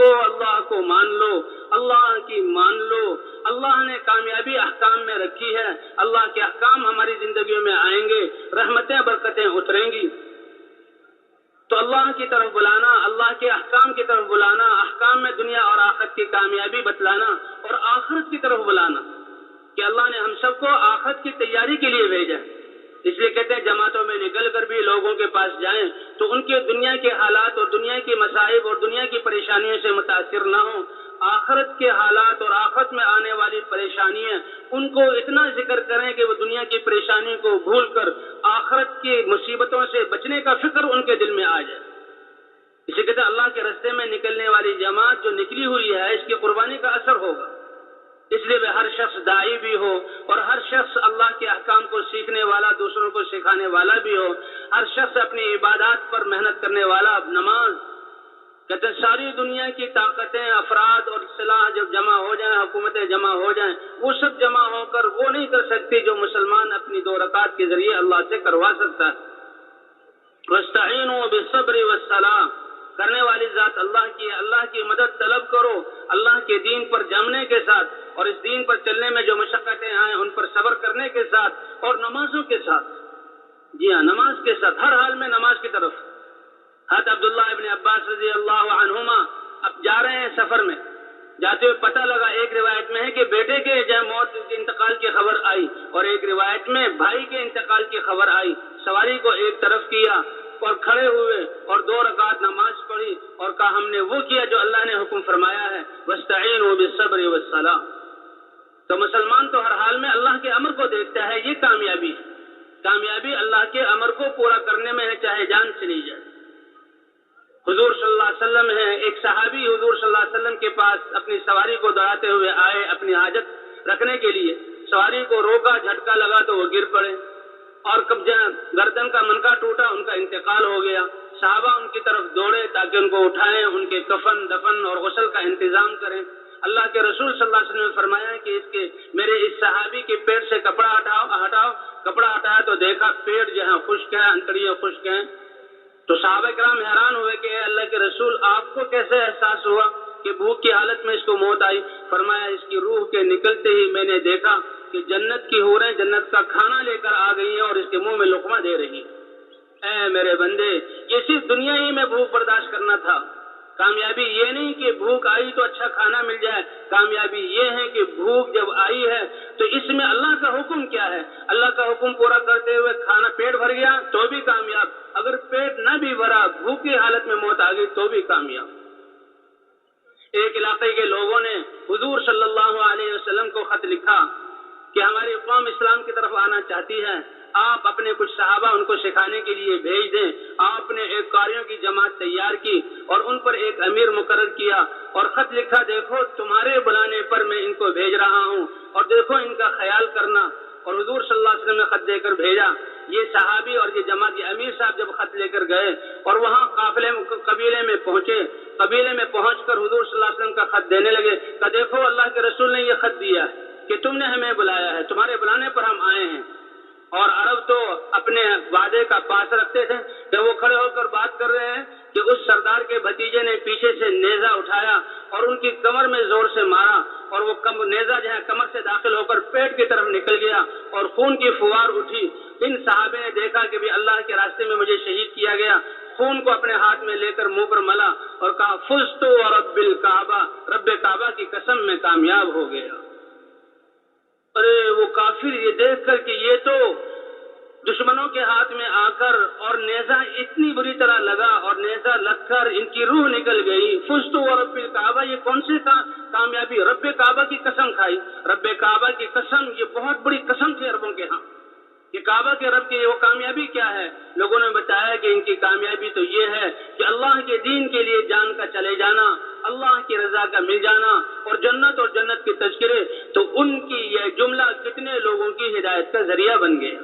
لوگوں اللہ کو مان لو، اللہ کی مان لو، اللہ نے کامیابی احکام میں رکھی ہے، اللہ کے احکام ہماری زندگیوں میں آئیں گے، رحمتیں برکتیں اتریں گی۔ تو اللہ کی طرف بلانا، اللہ کے احکام کی طرف بلانا، احکام میں دنیا اور آخرت کی کامیابی بتلانا، اور آخرت کی طرف بلانا کہ اللہ نے ہم سب کو آخرت کی تیاری کے لیے بھیجا۔ اس لیے کہتے ہیں جماعتوں میں نکل کر بھی لوگوں کے پاس جائیں تو ان کے دنیا کے حالات اور دنیا کی مصائب اور دنیا کی پریشانیوں سے متاثر نہ ہوں، آخرت کے حالات اور آخرت میں آنے والی پریشانیاں ان کو اتنا ذکر کریں کہ وہ دنیا کی پریشانی کو بھول کر آخرت کی مصیبتوں سے بچنے کا فکر ان کے دل میں آ جائے۔ اسی کہتے ہیں اللہ کے راستے میں نکلنے والی جماعت جو نکلی ہوئی ہے اس کی قربانی کا اثر ہوگا۔ اس لیے ہر شخص داعی بھی ہو اور ہر شخص اللہ کے احکام کو سیکھنے والا، دوسروں کو سکھانے والا بھی ہو، ہر شخص اپنی عبادات پر محنت کرنے والا، نماز کہتے ہیں ساری دنیا کی طاقتیں، افراد اور صلاح جب جمع ہو جائیں، حکومتیں جمع ہو جائیں، وہ سب جمع ہو کر وہ نہیں کر سکتی جو مسلمان اپنی 2 رکعت کے ذریعے اللہ سے کروا سکتا ہے۔ وَاسْتَعِينُوا بِالصَّبْرِ وَالصَّلَاةِ، کرنے والی ذات اللہ کی ہے، اللہ کی مدد طلب کرو اللہ کے دین پر جمنے کے ساتھ، اور اس دین پر چلنے میں جو مشقتیں آئیں ان پر صبر کرنے کے ساتھ، اور نمازوں کے ساتھ۔ جی ہاں، نماز کے ساتھ، ہر حال میں نماز کی طرف۔ حضرت عبداللہ ابن عباس رضی اللہ عنہما اب جا رہے ہیں سفر میں، جاتے ہوئے پتہ لگا، ایک روایت میں ہے کہ بیٹے کے جو موت کے انتقال کی خبر آئی، اور ایک روایت میں بھائی کے انتقال کی خبر آئی۔ سواری کو ایک طرف کیا اور کھڑے ہوئے اور 2 رکعت نماز پڑھی اور کہا ہم نے وہ کیا جو اللہ نے حکم فرمایا ہے، وَاسْتَعِينُوا بِالصَّبْرِ وَالصَّلَاةِ۔ تو مسلمان تو ہر حال میں اللہ کے امر کو دیکھتا ہے، یہ کامیابی ہے۔ کامیابی اللہ کے امر کو پورا کرنے میں ہے، چاہے جان چلی جائے۔ حضور صلی اللہ علیہ وسلم ہے، ایک صحابی حضور صلی اللہ علیہ وسلم کے پاس اپنی سواری کو دوڑاتے ہوئے آئے اپنی حاجت رکھنے کے لیے، سواری کو روکا، جھٹکا لگا تو وہ گر پڑے، اور گردن کا منکا ٹوٹا، ان کا انتقال ہو گیا۔ صحابہ ان کی طرف دوڑے تاکہ ان کو اٹھائیں، ان کے کفن دفن اور غسل کا انتظام کریں۔ اللہ کے رسول صلی اللہ علیہ وسلم نے فرمایا کہ میرے اس صحابی کے پیٹ سے کپڑا ہٹاؤ۔ کپڑا ہٹایا تو دیکھا پیٹ جو ہے خشک ہے، انتڑیاں خشک ہیں۔ تو صحابہ کرام حیران ہوئے کہ اے اللہ کے رسول، آپ کو کیسے احساس ہوا کہ بھوک کی حالت میں اس کو موت آئی؟ فرمایا اس کی روح کے نکلتے ہی میں نے دیکھا کہ جنت کی حوریں جنت کا کھانا لے کر آ گئی ہیں اور اس کے منہ میں لقمہ دے رہی۔ اے میرے بندے، یہ صرف دنیا ہی میں بھوک برداشت کرنا تھا۔ کامیابی یہ نہیں کہ بھوک آئی تو اچھا کھانا مل جائے، کامیابی یہ ہے کہ بھوک جب آئی ہے تو اس میں اللہ کا حکم کیا ہے، اللہ کا حکم پورا کرتے ہوئے کھانا پیٹ بھر گیا تو بھی کامیاب، اگر پیٹ نہ بھی بھرا، بھوک کی حالت میں موت آ گئی تو بھی کامیاب۔ ایک علاقے کے لوگوں نے حضور صلی اللہ علیہ وسلم کو خط لکھا کہ ہماری قوم اسلام کی طرف آنا چاہتی ہے، آپ اپنے کچھ صحابہ ان کو سکھانے کے لیے بھیج دیں۔ آپ نے ایک قاریوں کی جماعت تیار کی اور ان پر ایک امیر مقرر کیا اور خط لکھا، دیکھو تمہارے بلانے پر میں ان کو بھیج رہا ہوں اور دیکھو ان کا خیال کرنا۔ اور حضور صلی اللہ علیہ وسلم نے خط دے کر بھیجا۔ یہ صحابی اور یہ جماعت کے امیر صاحب جب خط لے کر گئے اور وہاں قبیلے میں پہنچے، قبیلے میں پہنچ کر حضور صلی اللہ علیہ وسلم کا خط دینے لگے کہ دیکھو اللہ کے رسول نے یہ خط دیا ہے کہ تم نے ہمیں بلایا ہے، تمہارے بلانے پر ہم آئے ہیں۔ اور عرب تو اپنے وعدے کا پاس رکھتے تھے کہ وہ کھڑے ہو کر بات کر رہے ہیں کہ اس سردار کے بھتیجے نے پیچھے سے نیزہ اٹھایا اور ان کی کمر میں زور سے مارا اور وہ نیزہ جو ہے کمر سے داخل ہو کر پیٹ کی طرف نکل گیا اور خون کی فوار اٹھی۔ ان صحابے نے دیکھا کہ بھی اللہ کے راستے میں مجھے شہید کیا گیا، خون کو اپنے ہاتھ میں لے کر منہ پر ملا اور کہا فزت ورب الکعبہ، رب کعبہ کی قسم میں کامیاب ہو گیا۔ ارے وہ کافر یہ دیکھ کر کہ یہ تو دشمنوں کے ہاتھ میں آ کر اور نیزہ اتنی بری طرح لگا اور نیزہ لگ کر ان کی روح نکل گئی۔ فزت ورب الکعبہ، یہ کون سی کامیابی؟ رب کعبہ کی قسم کھائی۔ رب کعبہ کی قسم، یہ بہت بڑی قسم تھی عربوں کے ہاں کہ کعبہ کے رب کی وہ کامیابی کیا ہے؟ لوگوں نے بتایا کہ ان کی کامیابی تو یہ ہے کہ اللہ کے دین کے لیے جان کا چلے جانا، اللہ کی رضا کا مل جانا اور جنت کے تذکرے، تو ان کی یہ جملہ کتنے لوگوں کی ہدایت کا ذریعہ بن گیا۔